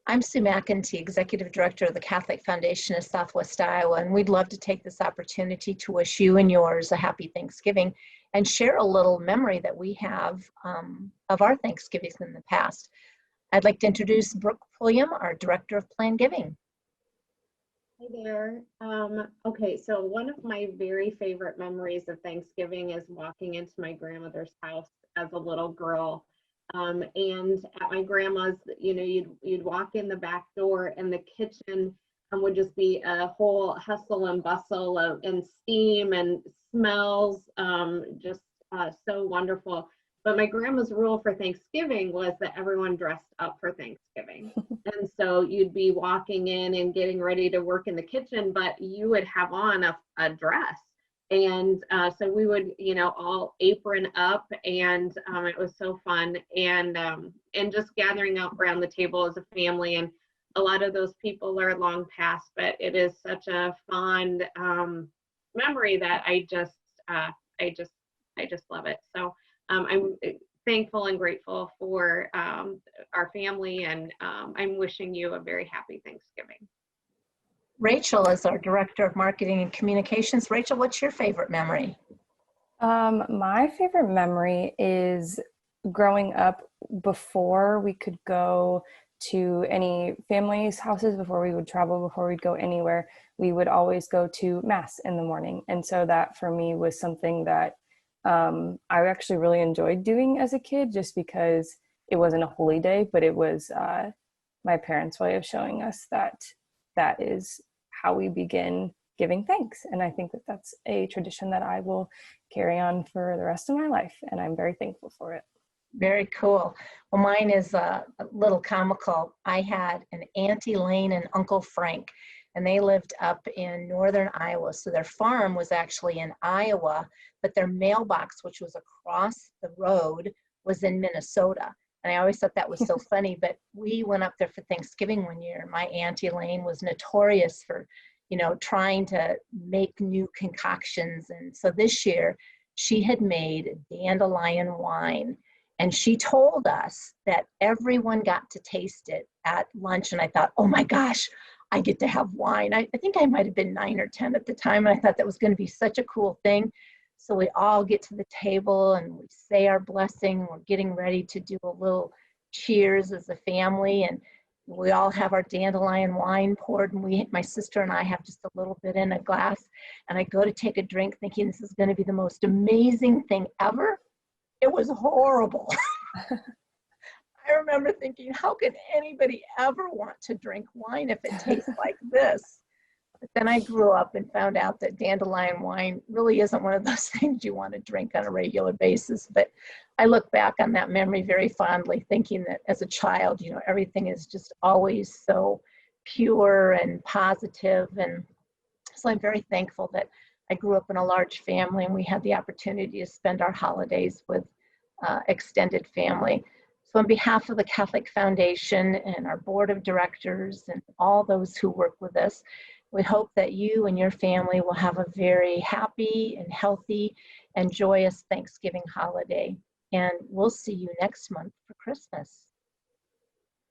I'm Sue McEntee, Executive Director of the Catholic Foundation of Southwest Iowa, and we'd love to take this opportunity to wish you and yours a happy Thanksgiving and share a little memory that we have of our Thanksgivings in the past. I'd like to introduce Brooke Pulliam, our Director of Planned Giving. Hi there. Okay, so one of my very favorite memories of Thanksgiving is walking into my grandmother's house as a little girl. And at my grandma's, you'd walk in the back door and the kitchen would just be a whole hustle and bustle and steam and smells, just so wonderful. But my grandma's rule for Thanksgiving was that everyone dressed up for Thanksgiving. And so you'd be walking in and getting ready to work in the kitchen, but you would have on a dress. And so we would, all apron up, and it was so fun. And just gathering up around the table as a family. And a lot of those people are long past, but it is such a fond memory that I just love it. So I'm thankful and grateful for our family, and I'm wishing you a very happy Thanksgiving. Rachel is our Director of Marketing and Communications. Rachel, what's your favorite memory? My favorite memory is growing up before we could go to any family's houses, before we would travel, before we'd go anywhere, we would always go to Mass in the morning. And so that for me was something that I actually really enjoyed doing as a kid, just because it wasn't a holy day, but it was my parents' way of showing us that is how we begin giving thanks. And I think that that's a tradition that I will carry on for the rest of my life, and I'm very thankful for it. Very cool. Well, mine is a little comical. I had an Auntie Elaine and Uncle Frank, and they lived up in northern Iowa. So their farm was actually in Iowa, but their mailbox, which was across the road, was in Minnesota. And I always thought that was so funny, but we went up there for Thanksgiving one year. My Auntie Elaine was notorious for, trying to make new concoctions. And so this year she had made dandelion wine, and she told us that everyone got to taste it at lunch. And I thought, oh my gosh, I get to have wine. I think I might've been 9 or 10 at the time. And I thought that was going to be such a cool thing. So we all get to the table and we say our blessing. We're getting ready to do a little cheers as a family, and we all have our dandelion wine poured, and my sister and I have just a little bit in a glass, and I go to take a drink thinking this is going to be the most amazing thing ever. It was horrible. I remember thinking, how could anybody ever want to drink wine if it tastes like this? But then I grew up and found out that dandelion wine really isn't one of those things you want to drink on a regular basis. But I look back on that memory very fondly, thinking that as a child, everything is just always so pure and positive. And so I'm very thankful that I grew up in a large family and we had the opportunity to spend our holidays with extended family. So on behalf of the Catholic Foundation and our board of directors and all those who work with us, we hope that you and your family will have a very happy and healthy and joyous Thanksgiving holiday. And we'll see you next month for Christmas.